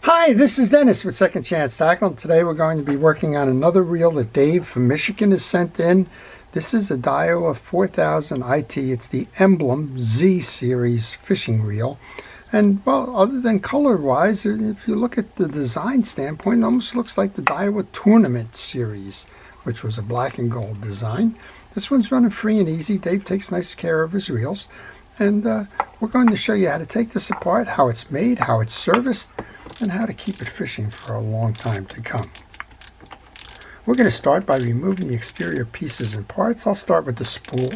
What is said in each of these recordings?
Hi, this is Dennis with Second Chance Tackle. Today we're going to be working on another reel that Dave from Michigan has sent in. This is a Daiwa 4000 IT. It's the Emblem Z series fishing reel. And well, other than color-wise, if you look at the design standpoint, it almost looks like the Daiwa Tournament series, which was a black and gold design. This one's running free and easy. Dave takes nice care of his reels. And we're going to show you how to take this apart, how it's made, how it's serviced, and how to keep it fishing for a long time to come. We're going to start by removing the exterior pieces and parts. I'll start with the spool.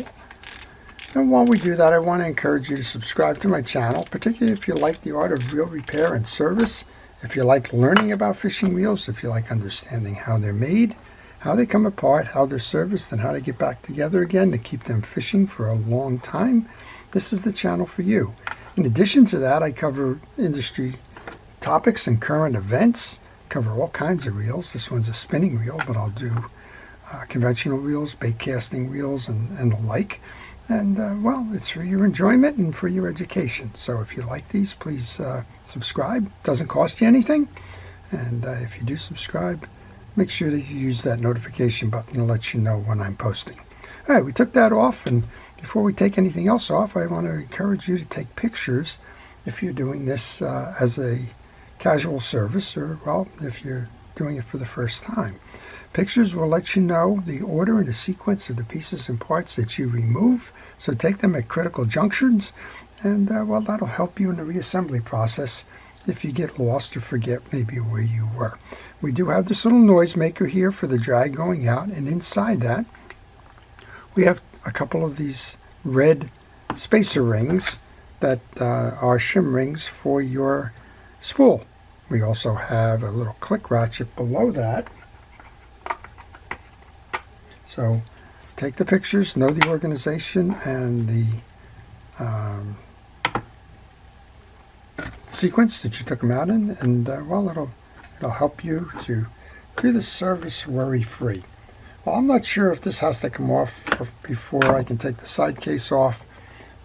And while we do that, I want to encourage you to subscribe to my channel, particularly if you like the art of reel repair and service, if you like learning about fishing reels, if you like understanding how they're made, how they come apart, how they're serviced, and how to get back together again to keep them fishing for a long time. This is the channel for you. In addition to that, I cover industry topics and current events, cover all kinds of reels. This one's a spinning reel, but I'll do conventional reels, bait casting reels, and the like. And well, it's for your enjoyment and for your education. So if you like these, please subscribe. Doesn't cost you anything. And if you do subscribe, make sure that you use that notification button to let you know when I'm posting. All right, we took that off, and before we take anything else off, I want to encourage you to take pictures if you're doing this as a casual service, or well, if you're doing it for the first time. Pictures will let you know the order and the sequence of the pieces and parts that you remove, so take them at critical junctions, and well, that'll help you in the reassembly process if you get lost or forget maybe where you were. We do have this little noise maker here for the drag going out, and inside that we have a couple of these red spacer rings that are shim rings for your spool. We also have a little click ratchet below that. So take the pictures, know the organization and the sequence that you took them out in, and well, it'll help you to do the service worry-free. Well, I'm not sure if this has to come off before I can take the side case off,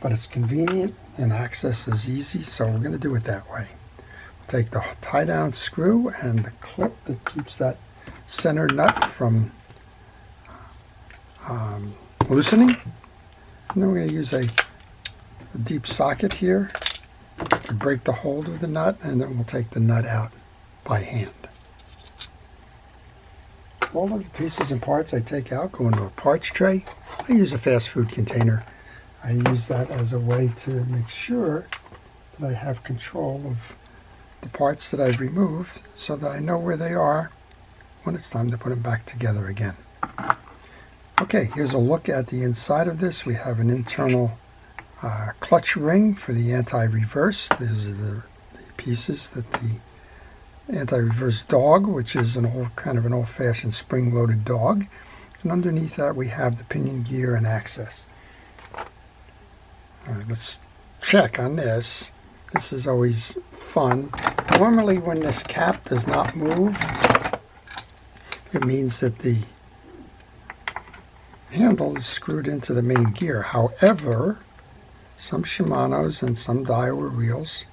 but it's convenient and access is easy, so we're going to do it that way. Take the tie-down screw and the clip that keeps that center nut from loosening. And then we're going to use a deep socket here to break the hold of the nut, and then we'll take the nut out by hand. All of the pieces and parts I take out go into a parts tray. I use a fast food container. I use that as a way to make sure that I have control of the parts that I've removed so that I know where they are when it's time to put them back together again. Okay, here's a look at the inside of this. We have an internal clutch ring for the anti-reverse. These are the pieces that the anti-reverse dog, which is kind of an old-fashioned spring-loaded dog. And underneath that we have the pinion gear and access. All right, let's check on this. This is always fun. Normally when this cap does not move, it means that the handle is screwed into the main gear. However, some Shimanos and some Daiwa reels,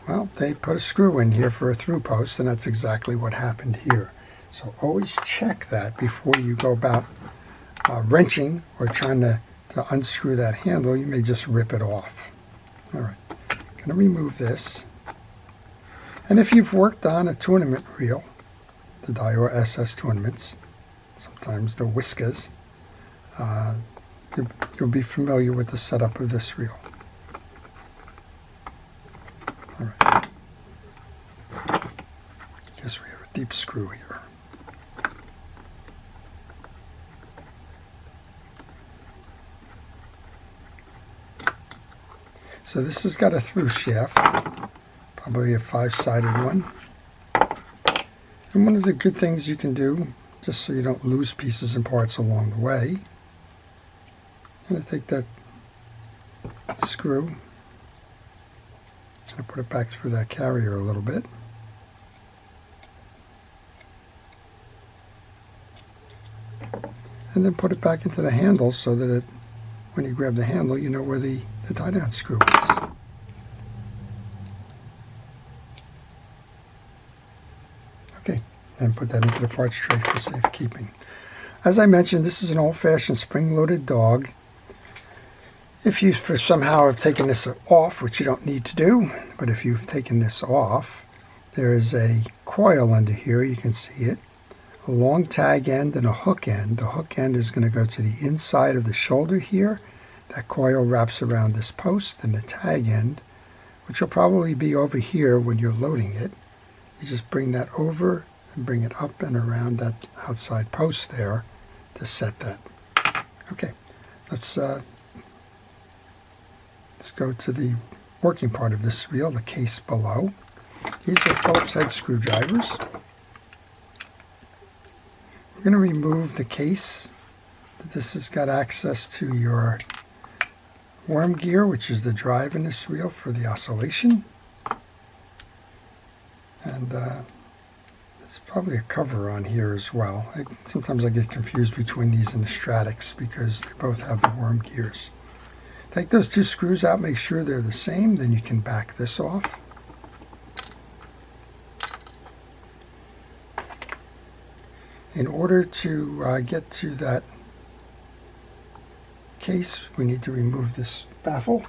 well, they put a screw in here for a through post, and that's exactly what happened here. So always check that before you go about wrenching or trying to unscrew that handle. You may just rip it off. All right, going to remove this. And if you've worked on a tournament reel, the Daiwa SS tournaments, sometimes the Whiskas, you'll be familiar with the setup of this reel. All right. Guess we have a deep screw here. So this has got a through shaft, probably a 5-sided one. And one of the good things you can do, just so you don't lose pieces and parts along the way, I'm going to take that screw and put it back through that carrier a little bit. And then put it back into the handle so that when you grab the handle, you know where the tie-down screw is. Okay, and put that into the parts tray for safekeeping. As I mentioned, this is an old-fashioned spring-loaded dog. If you somehow have taken this off, which you don't need to do, but if you've taken this off, there is a coil under here, you can see it, a long tag end and a hook end. The hook end is going to go to the inside of the shoulder here. That coil wraps around this post, and the tag end, which will probably be over here when you're loading it, you just bring that over and bring it up and around that outside post there to set that. Okay, let's go to the working part of this reel, the case below. These are Phillips head screwdrivers. We're going to remove the case. This has got access to your worm gear, which is the drive in this reel for the oscillation. And there's probably a cover on here as well. Sometimes I get confused between these and the Stratix because they both have the worm gears. Take those two screws out, make sure they're the same, then you can back this off. In order to get to that case, we need to remove this baffle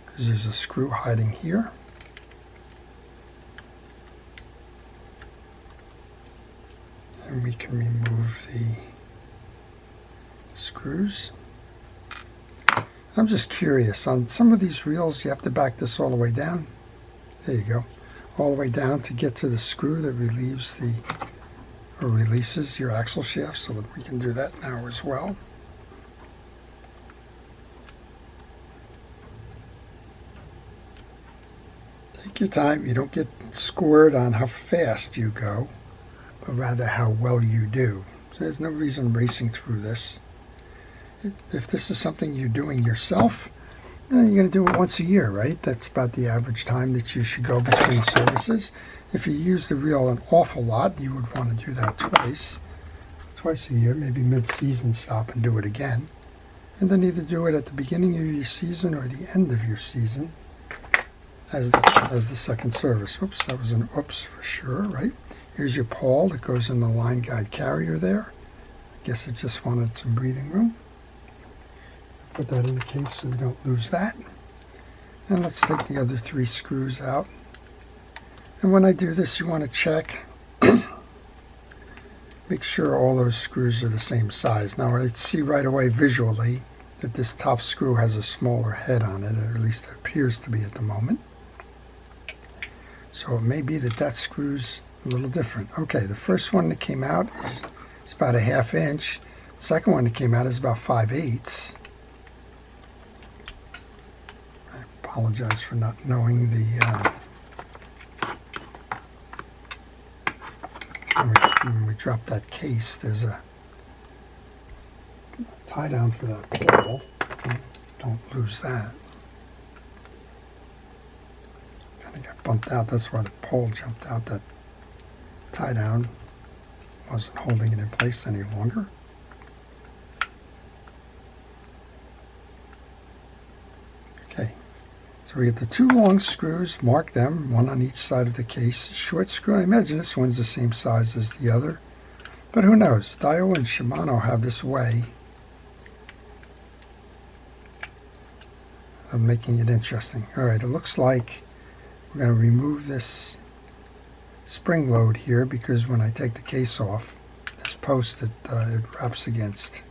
because there's a screw hiding here. And we can remove the screws. I'm just curious, on some of these reels you have to back this all the way down. There you go. All the way down to get to the screw that relieves the, or releases your axle shaft, so that we can do that now as well. Take your time. You don't get scored on how fast you go, but rather how well you do. So there's no reason racing through this. If this is something you're doing yourself, you're going to do it once a year, right? That's about the average time that you should go between services. If you use the reel an awful lot, you would want to do that twice a year, maybe mid-season stop and do it again. And then either do it at the beginning of your season or the end of your season as the second service. Whoops, that was an oops for sure, right? Here's your pawl that goes in the line guide carrier there. I guess it just wanted some breathing room. Put that in the case so we don't lose that. And let's take the other three screws out. And when I do this, you want to check, make sure all those screws are the same size. Now I see right away visually that this top screw has a smaller head on it, or at least it appears to be at the moment. So it may be that that screw's a little different. Okay, the first one that came out is about a 1/2 inch. The second one that came out is about 5/8. I apologize for not knowing the when we drop that case, there's a tie down for that pole. Don't lose that. Kind of got bumped out. That's why the pole jumped out. That tie down wasn't holding it in place any longer. Okay, so we get the two long screws, mark them, one on each side of the case. Short screw, I imagine this one's the same size as the other, but who knows? Daiwa and Shimano have this way of making it interesting. All right, it looks like we're going to remove this spring load here because when I take the case off, this post that it wraps against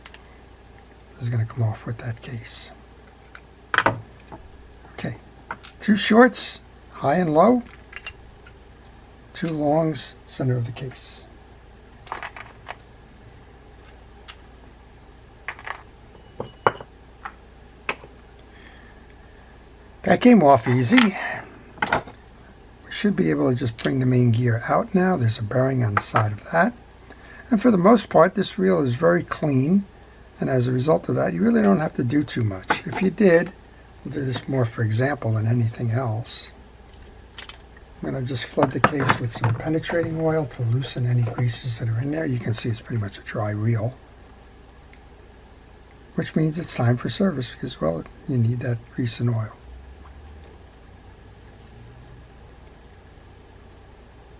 is going to come off with that case. Okay, two shorts, high and low, two longs, center of the case. That came off easy. We should be able to just bring the main gear out now. There's a bearing on the side of that. And for the most part, this reel is very clean. And as a result of that, you really don't have to do too much. If you did, we'll do this more for example than anything else. I'm going to just flood the case with some penetrating oil to loosen any greases that are in there. You can see it's pretty much a dry reel, which means it's time for service because, well, you need that grease and oil.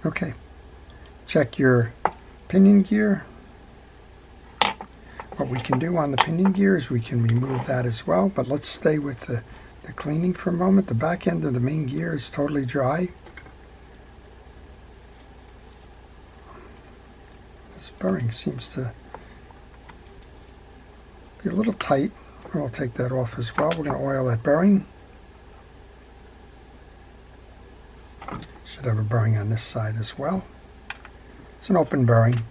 Okay, check your pinion gear. What we can do on the pinion gear is we can remove that as well, but let's stay with the cleaning for a moment. The back end of the main gear is totally dry. This bearing seems to be a little tight. We'll take that off as well. We're going to oil that bearing. Should have a bearing on this side as well. It's an open bearing.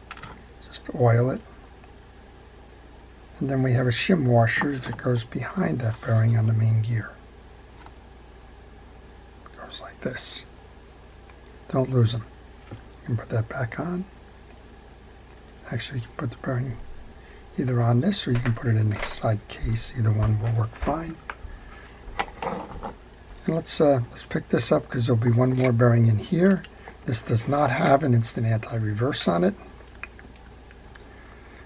Just oil it. And then we have a shim washer that goes behind that bearing on the main gear. It goes like this. Don't lose them. You can put that back on. Actually, you can put the bearing either on this or you can put it in the side case. Either one will work fine. And let's pick this up because there'll be one more bearing in here. This does not have an instant anti-reverse on it.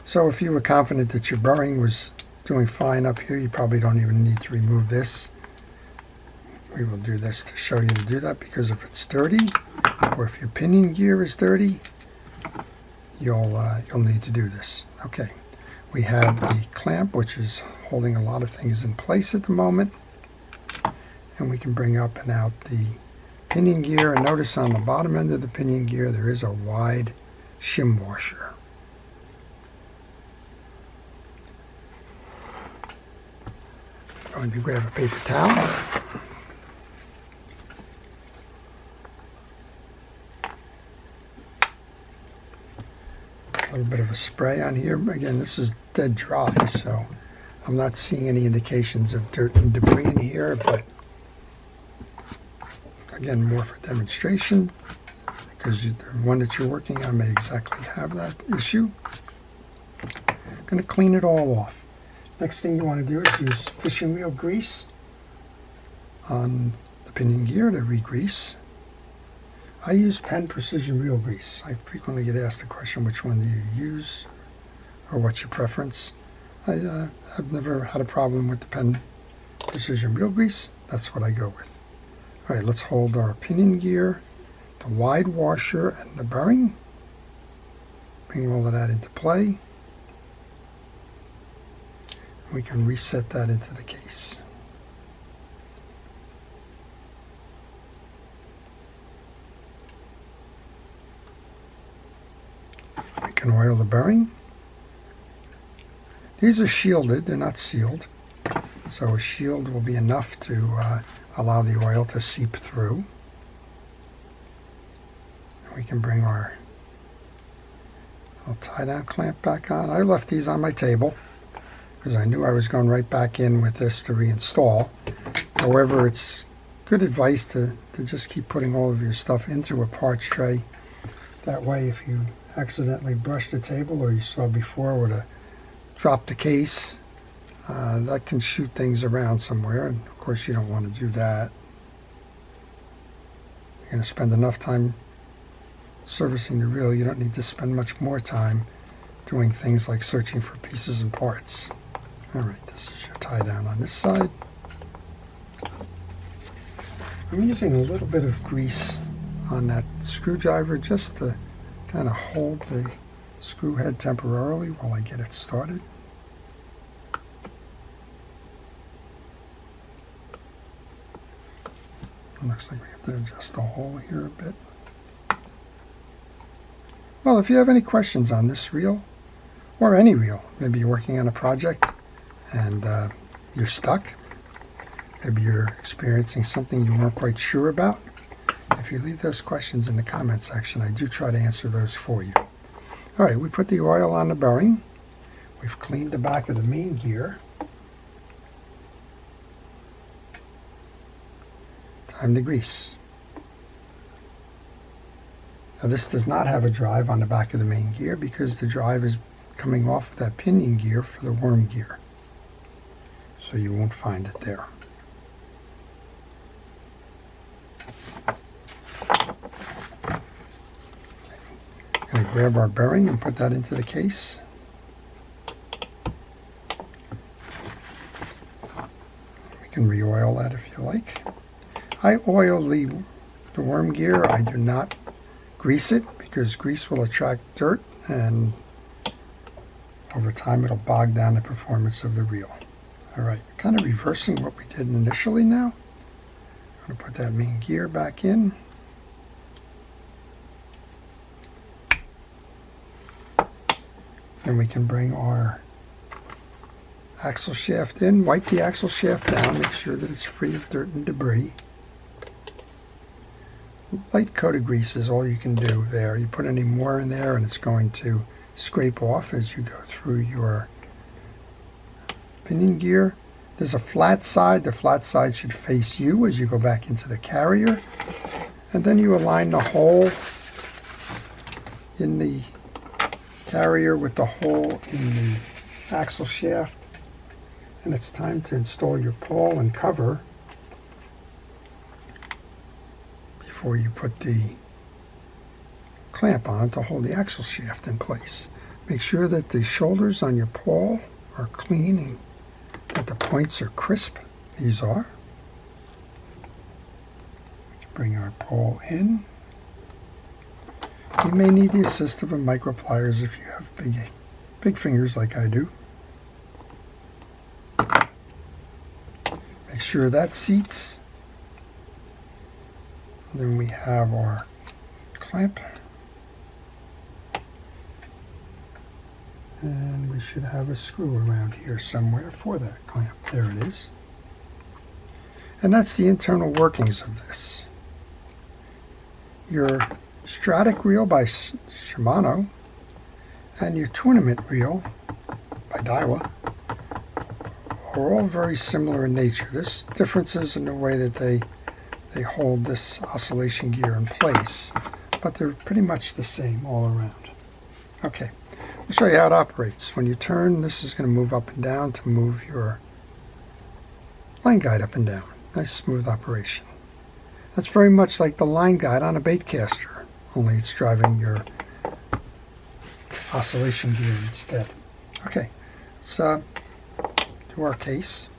So if you were confident that your bearing was doing fine up here, you probably don't even need to remove this. We will do this to show you to do that, because if it's dirty or if your pinion gear is dirty, you'll need to do this. Okay, we have the clamp, which is holding a lot of things in place at the moment, and we can bring up and out the pinion gear. And notice on the bottom end of the pinion gear there is a wide shim washer. I'm going to grab a paper towel. A little bit of a spray on here. Again, this is dead dry, so I'm not seeing any indications of dirt and debris in here, but again, more for demonstration, because the one that you're working on may exactly have that issue. I'm going to clean it all off. Next thing you want to do is use fishing wheel grease on the pinion gear to re-grease. I use Penn Precision Wheel Grease. I frequently get asked the question, which one do you use, or what's your preference? I've never had a problem with the Penn Precision Wheel Grease. That's what I go with. All right, let's hold our pinion gear, the wide washer, and the bearing. Bring all of that into play. We can reset that into the case. We can oil the bearing. These are shielded, they're not sealed. So a shield will be enough to allow the oil to seep through. And we can bring our little tie-down clamp back on. I left these on my table because I knew I was going right back in with this to reinstall. However, it's good advice to just keep putting all of your stuff into a parts tray. That way, if you accidentally brush the table, or you saw before would have dropped the case, that can shoot things around somewhere, and of course you don't want to do that. You're going to spend enough time servicing the reel. You don't need to spend much more time doing things like searching for pieces and parts. Alright, this is your tie down on this side. I'm using a little bit of grease on that screwdriver just to kind of hold the screw head temporarily while I get it started. It looks like we have to adjust the hole here a bit. Well, if you have any questions on this reel, or any reel, maybe you're working on a project and you're stuck, maybe you're experiencing something you weren't quite sure about, if you leave those questions in the comment section, I do try to answer those for you. All right, we put the oil on the bearing. We've cleaned the back of the main gear. Time to grease. Now this does not have a drive on the back of the main gear because the drive is coming off of that pinion gear for the worm gear. So you won't find it there. Going to grab our bearing and put that into the case. We can re-oil that if you like. I oil the worm gear. I do not grease it because grease will attract dirt, and over time it'll bog down the performance of the reel. Alright, kind of reversing what we did initially now. I'm going to put that main gear back in. Then we can bring our axle shaft in, wipe the axle shaft down, make sure that it's free of dirt and debris. Light coat of grease is all you can do there. You put any more in there and it's going to scrape off as you go through your pinion gear. There's a flat side. The flat side should face you as you go back into the carrier. And then you align the hole in the carrier with the hole in the axle shaft. And it's time to install your pawl and cover before you put the clamp on to hold the axle shaft in place. Make sure that the shoulders on your pawl are clean and that the points are crisp. These are. Bring our pawl in. You may need the assist of a micro pliers if you have big fingers like I do. Make sure that seats. And then we have our clamp. And we should have a screw around here somewhere for that clamp. There it is. And that's the internal workings of this. Your Stratic reel by Shimano and your tournament reel by Daiwa are all very similar in nature. There's differences in the way that they hold this oscillation gear in place, but they're pretty much the same all around. Okay, I'll show you how it operates. When you turn, this is going to move up and down to move your line guide up and down. Nice smooth operation. That's very much like the line guide on a bait caster, only it's driving your oscillation gear instead. Okay, let's do our case.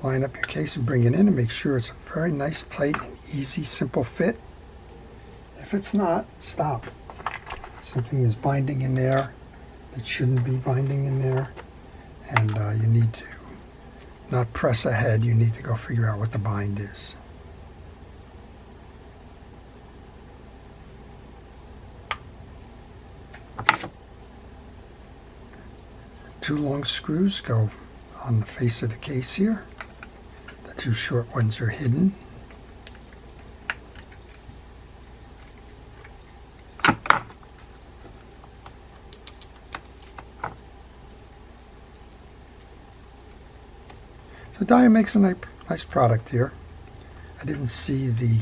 Line up your case and bring it in and make sure it's a very nice, tight, and easy, simple fit. If it's not, stop. Something is binding in there that shouldn't be binding in there, and you need to not press ahead. You need to go figure out what the bind is. The 2 long screws go on the face of the case here. The 2 short ones are hidden. So Daiwa makes a nice product here. I didn't see the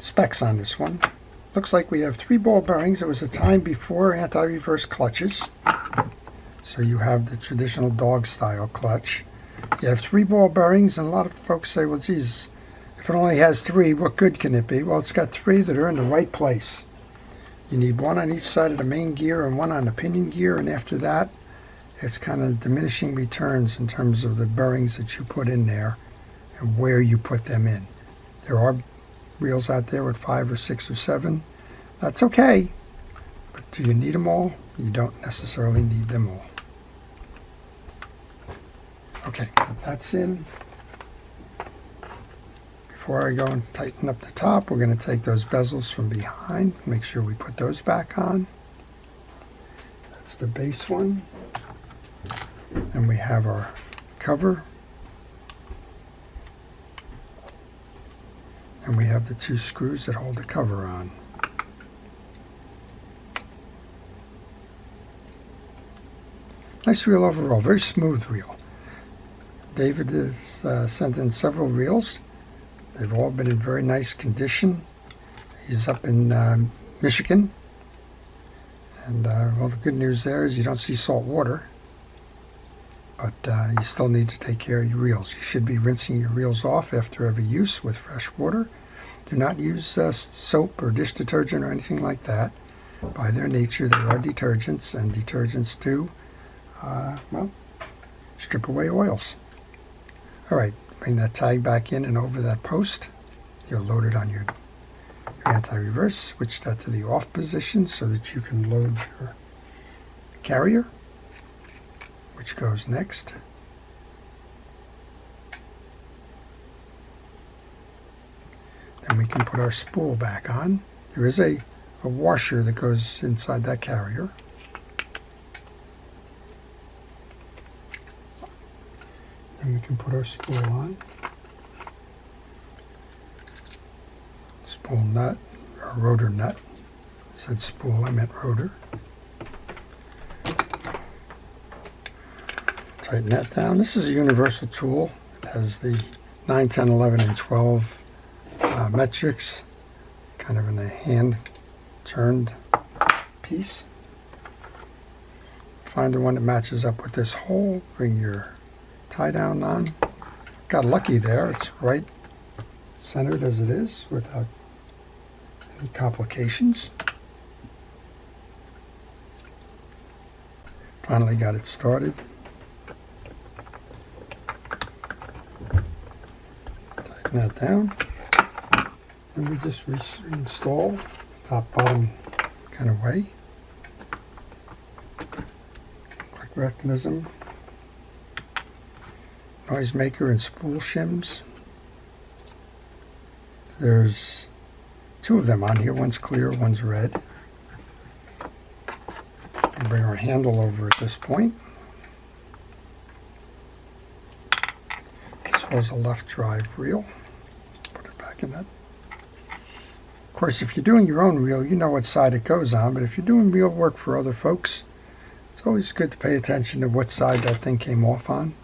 specs on this one. Looks like we have 3 ball bearings. It was a time before anti-reverse clutches. So you have the traditional dog style clutch. You have 3 ball bearings, and a lot of folks say, well, geez, if it only has 3, what good can it be? Well, it's got 3 that are in the right place. You need 1 on each side of the main gear and 1 on the pinion gear, and after that, it's kind of diminishing returns in terms of the bearings that you put in there and where you put them in. There are reels out there with 5 or 6 or 7. That's okay, but do you need them all? You don't necessarily need them all. Okay, that's in. Before I go and tighten up the top, we're going to take those bezels from behind, make sure we put those back on. That's the base one. And we have our cover. And we have the 2 screws that hold the cover on. Nice reel overall, very smooth reel. David has sent in several reels. They've all been in very nice condition. He's up in Michigan. And well, the good news there is you don't see salt water. But you still need to take care of your reels. You should be rinsing your reels off after every use with fresh water. Do not use soap or dish detergent or anything like that. By their nature, they are detergents, and detergents do, well, strip away oils. All right, bring that tag back in and over that post. You'll load it on your anti-reverse. Switch that to the off position so that you can load your carrier, which goes next. Then we can put our spool back on. There is a washer that goes inside that carrier. Then we can put our spool on. Spool nut, or rotor nut. I said spool, I meant rotor. Tighten that down. This is a universal tool. It has the 9, 10, 11, and 12 metrics, kind of in a hand-turned piece. Find the one that matches up with this hole. Bring your tie down on. Got lucky there. It's right centered as it is without any complications. Finally got it started. Tighten that down. And we just reinstall top bottom kind of way. Click mechanism. Noisemaker and spool shims. There's 2 of them on here. One's clear, one's red. And bring our handle over at this point. This was a left drive reel. Put it back in that. Of course, if you're doing your own reel, you know what side it goes on, but if you're doing reel work for other folks, it's always good to pay attention to what side that thing came off on.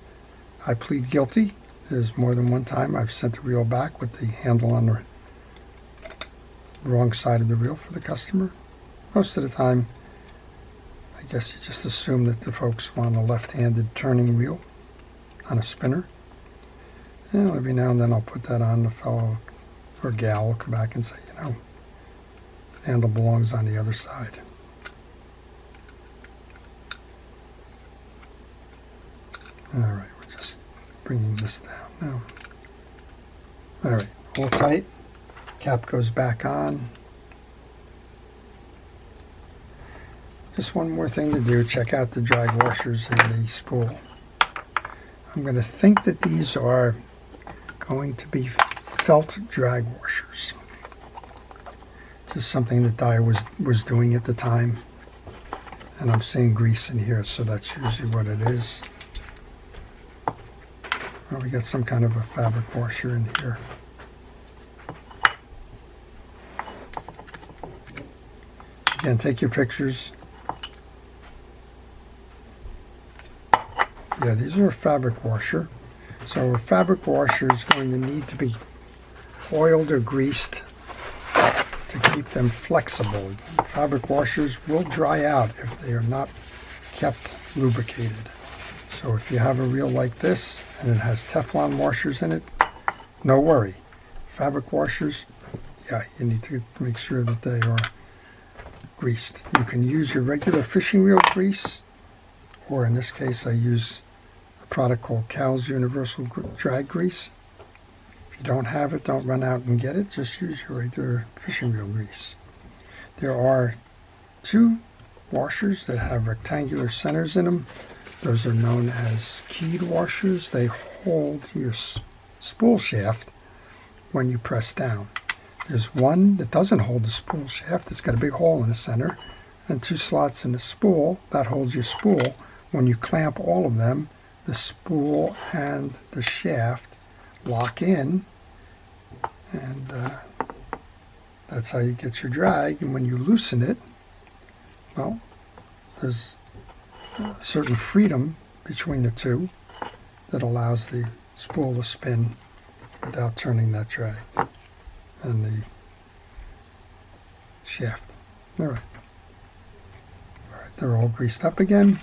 I plead guilty. There's more than one time I've sent the reel back with the handle on the wrong side of the reel for the customer. Most of the time, I guess you just assume that the folks want a left-handed turning reel on a spinner. And every now and then I'll put that on. The fellow or gal will come back and say, you know, the handle belongs on the other side. All right. Bringing this down now. All right, all tight. Cap goes back on. Just one more thing to do. Check out the drag washers and the spool. I'm going to think that these are going to be felt drag washers. Just something that Daiwa was doing at the time. And I'm seeing grease in here, so that's usually what it is. Well, we got some kind of a fabric washer in here. Again, take your pictures. Yeah, these are a fabric washer. So a fabric washer is going to need to be oiled or greased to keep them flexible. Fabric washers will dry out if they are not kept lubricated. So if you have a reel like this and it has Teflon washers in it, no worry. Fabric washers, yeah, you need to make sure that they are greased. You can use your regular fishing reel grease, or in this case I use a product called Cal's Universal Drag Grease. If you don't have it, don't run out and get it. Just use your regular fishing reel grease. There are 2 washers that have rectangular centers in them. Those are known as keyed washers. They hold your spool shaft when you press down. There's one that doesn't hold the spool shaft. It's got a big hole in the center and 2 slots in the spool. That holds your spool. When you clamp all of them, the spool and the shaft lock in, and that's how you get your drag. And when you loosen it, well, there's a certain freedom between the 2 that allows the spool to spin without turning that drag and the shaft. All right, they're all greased up again.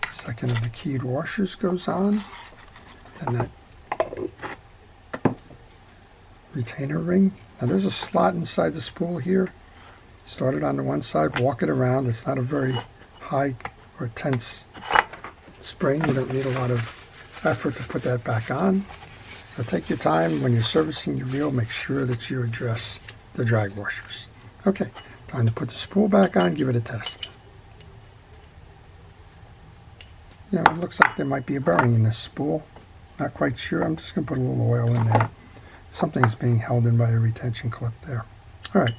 Second of the keyed washers goes on, and that retainer ring. Now there's a slot inside the spool here. Start it on the one side, walk it around. It's not a very high or tense spring. You don't need a lot of effort to put that back on. So take your time when you're servicing your reel. Make sure that you address the drag washers. Okay, time to put the spool back on. Give it a test. You know, it looks like there might be a bearing in this spool. Not quite sure. I'm just going to put a little oil in there. Something's being held in by a retention clip there. All right.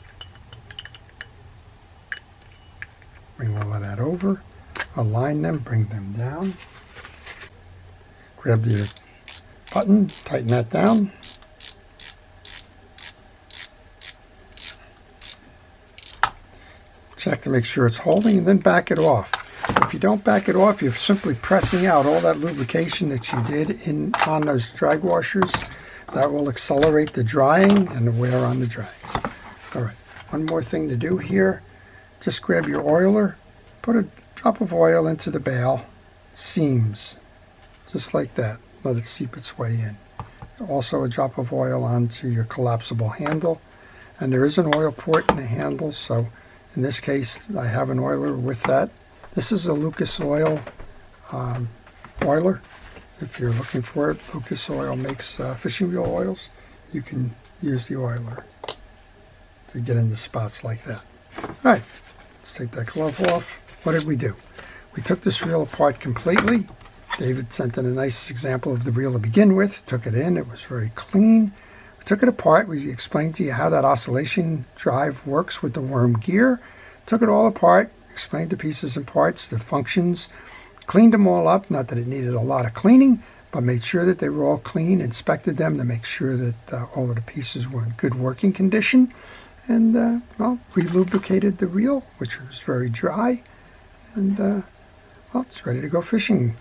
Bring all of that over. Align them. Bring them down. Grab your button. Tighten that down. Check to make sure it's holding, and then back it off. If you don't back it off, you're simply pressing out all that lubrication that you did on those drag washers. That will accelerate the drying and the wear on the drags. All right, one more thing to do here. Just grab your oiler, put a drop of oil into the bail, seams, just like that. Let it seep its way in. Also a drop of oil onto your collapsible handle. And there is an oil port in the handle, so in this case I have an oiler with that. This is a Lucas Oil oiler. If you're looking for it, Lucas Oil makes fishing reel oils. You can use the oiler to get into spots like that. All right, let's take that glove off. What did we do? We took this reel apart completely. David sent in a nice example of the reel to begin with. Took it in. It was very clean. We took it apart. We explained to you how that oscillation drive works with the worm gear. Took it all apart. Explained the pieces and parts, the functions, cleaned them all up, not that it needed a lot of cleaning, but made sure that they were all clean, inspected them to make sure that all of the pieces were in good working condition, and well, we lubricated the reel, which was very dry, and well, it's ready to go fishing.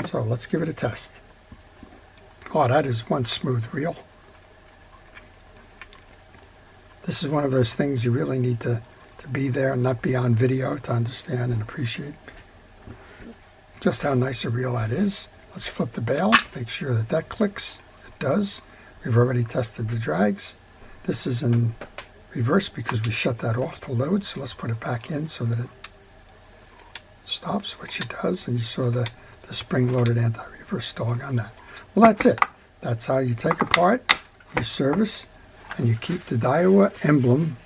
So let's give it a test. Oh, that is one smooth reel. This is one of those things you really need to be there and not be on video to understand and appreciate just how nice a reel that is. Let's flip the bail, make sure that that clicks. It does. We've already tested the drags. This is in reverse because we shut that off to load, so let's put it back in so that it stops, which it does, and you saw the spring-loaded anti-reverse dog on that. Well, that's it. That's how you take apart, you service, and you keep the Daiwa Emblem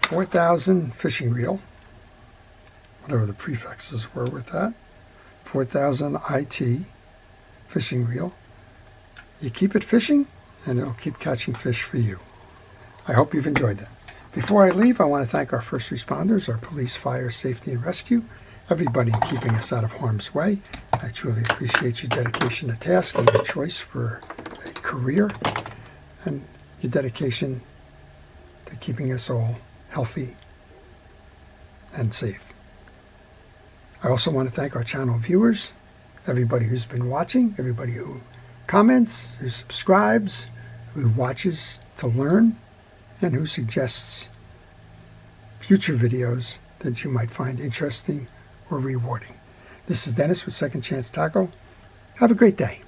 4000 fishing reel, whatever the prefixes were with that, 4000 IT fishing reel. You keep it fishing, and it'll keep catching fish for you. I hope you've enjoyed that. Before I leave, I want to thank our first responders, our police, fire, safety, and rescue, everybody keeping us out of harm's way. I truly appreciate your dedication to task and your choice for a career, and your dedication to keeping us all healthy and safe. I also want to thank our channel viewers, everybody who's been watching, everybody who comments, who subscribes, who watches to learn, and who suggests future videos that you might find interesting or rewarding. This is Dennis with Second Chance Tackle. Have a great day.